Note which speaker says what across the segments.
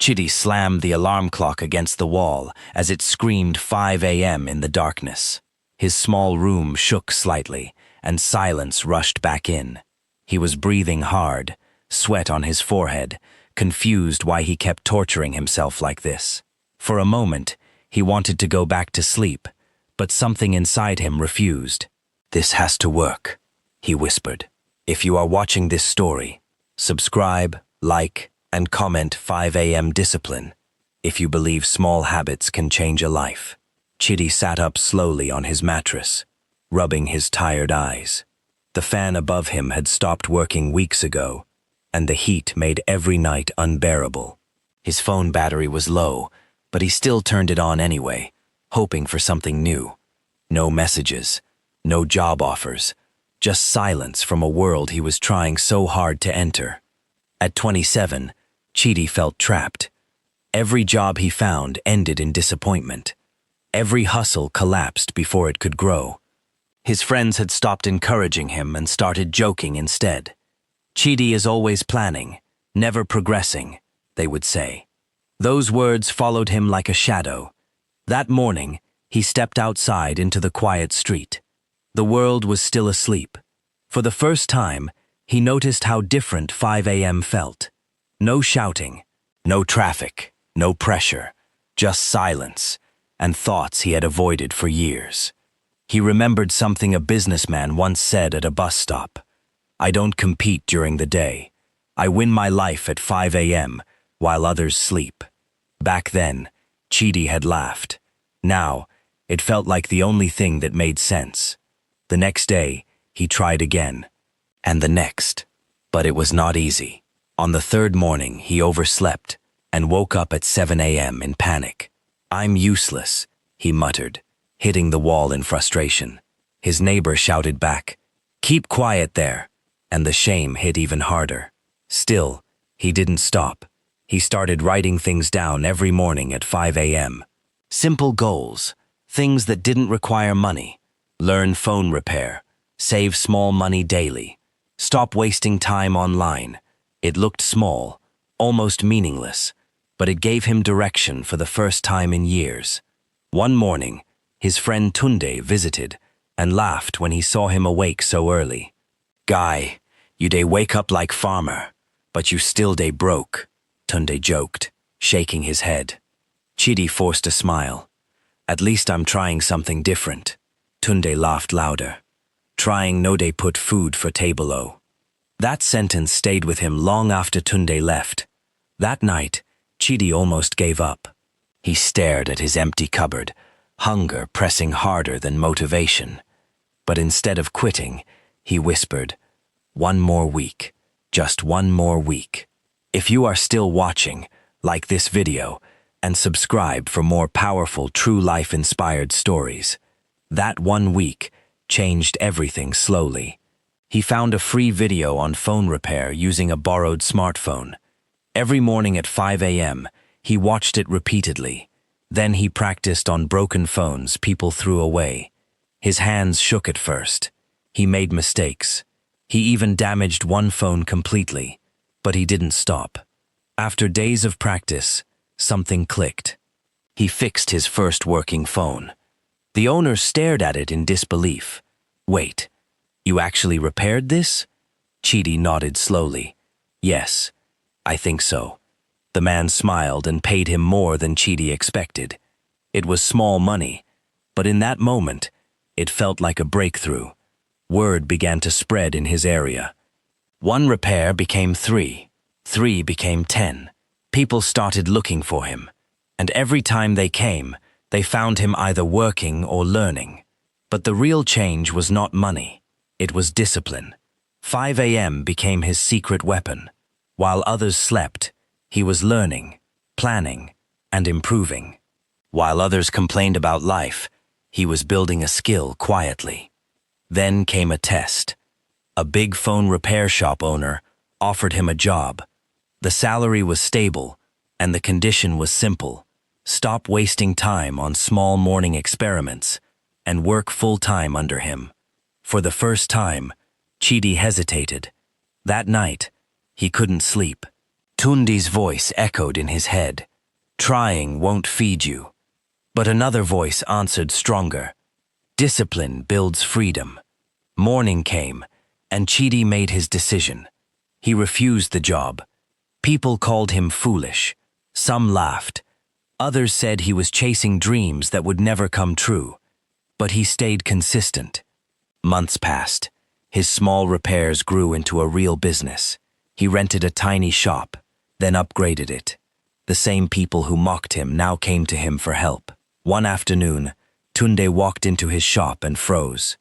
Speaker 1: Chidi slammed the alarm clock against the wall as it screamed 5 a.m. in the darkness. His small room shook slightly, and silence rushed back in. He was breathing hard, sweat on his forehead, confused why he kept torturing himself like this. For a moment, he wanted to go back to sleep, but something inside him refused. "This has to work," he whispered. "If you are watching this story, subscribe, like, and comment 5 a.m. discipline if you believe small habits can change a life." Chidi sat up slowly on his mattress, rubbing his tired eyes. The fan above him had stopped working weeks ago, and the heat made every night unbearable. His phone battery was low, but he still turned it on anyway, hoping for something new. No messages, no job offers, just silence from a world he was trying so hard to enter. At 27, Chidi felt trapped. Every job he found ended in disappointment. Every hustle collapsed before it could grow. His friends had stopped encouraging him and started joking instead. "Chidi is always planning, never progressing," they would say. Those words followed him like a shadow. That morning, he stepped outside into the quiet street. The world was still asleep. For the first time, he noticed how different 5 a.m. felt. No shouting, no traffic, no pressure, just silence and thoughts he had avoided for years. He remembered something a businessman once said at a bus stop. "I don't compete during the day. I win my life at 5 a.m. while others sleep." Back then, Chidi had laughed. Now, it felt like the only thing that made sense. The next day, he tried again, and the next. But it was not easy. On the third morning, he overslept and woke up at 7 a.m. in panic. "I'm useless," he muttered, hitting the wall in frustration. His neighbor shouted back, "Keep quiet there," and the shame hit even harder. Still, he didn't stop. He started writing things down every morning at 5 a.m. Simple goals, things that didn't require money. Learn phone repair, save small money daily, stop wasting time online. It looked small, almost meaningless, but it gave him direction for the first time in years. One morning, his friend Tunde visited and laughed when he saw him awake so early. "Guy, you dey wake up like farmer, but you still dey broke," Tunde joked, shaking his head. Chidi forced a smile. "At least I'm trying something different." Tunde laughed louder. "Trying no dey put food for table o." That sentence stayed with him long after Tunde left. That night, Chidi almost gave up. He stared at his empty cupboard, hunger pressing harder than motivation. But instead of quitting, he whispered, "One more week, just one more week." If you are still watching, like this video and subscribe for more powerful true life-inspired stories. That 1 week changed everything slowly. He found a free video on phone repair using a borrowed smartphone. Every morning at 5 a.m., he watched it repeatedly. Then he practiced on broken phones people threw away. His hands shook at first. He made mistakes. He even damaged one phone completely. But he didn't stop. After days of practice, something clicked. He fixed his first working phone. The owner stared at it in disbelief. "Wait, you actually repaired this?" Chidi nodded slowly. "Yes, I think so." The man smiled and paid him more than Chidi expected. It was small money, but in that moment, it felt like a breakthrough. Word began to spread in his area. One repair became 3. 3 became 10. People started looking for him, and every time they came, they found him either working or learning. But the real change was not money. It was discipline. 5 a.m. became his secret weapon. While others slept, he was learning, planning, and improving. While others complained about life, he was building a skill quietly. Then came a test. A big phone repair shop owner offered him a job. The salary was stable, and the condition was simple. Stop wasting time on small morning experiments and work full-time under him. For the first time, Chidi hesitated. That night, he couldn't sleep. Tundi's voice echoed in his head. Trying won't feed you. But another voice answered stronger. Discipline builds freedom. Morning came, and Chidi made his decision. He refused the job. People called him foolish. Some laughed. Others said he was chasing dreams that would never come true. But he stayed consistent. Months passed. His small repairs grew into a real business. He rented a tiny shop, then upgraded it. The same people who mocked him now came to him for help. One afternoon, Tunde walked into his shop and froze.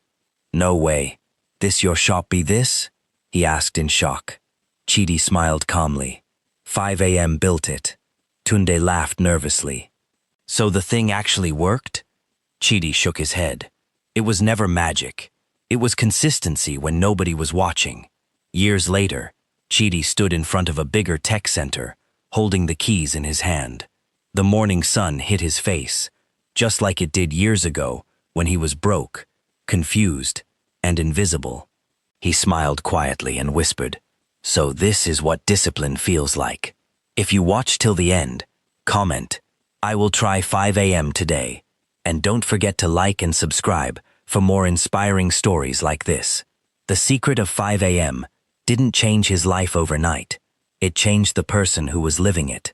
Speaker 1: "No way. This your shop be this?" he asked in shock. Chidi smiled calmly. 5 a.m. built it. Tunde laughed nervously. "So the thing actually worked?" Chidi shook his head. "It was never magic. It was consistency when nobody was watching." Years later, Chidi stood in front of a bigger tech center, holding the keys in his hand. The morning sun hit his face, just like it did years ago when he was broke, confused, and invisible. He smiled quietly and whispered, "So this is what discipline feels like." If you watch till the end, comment, "I will try 5 a.m. today." And don't forget to like and subscribe for more inspiring stories like this. The secret of 5 a.m. didn't change his life overnight. It changed the person who was living it.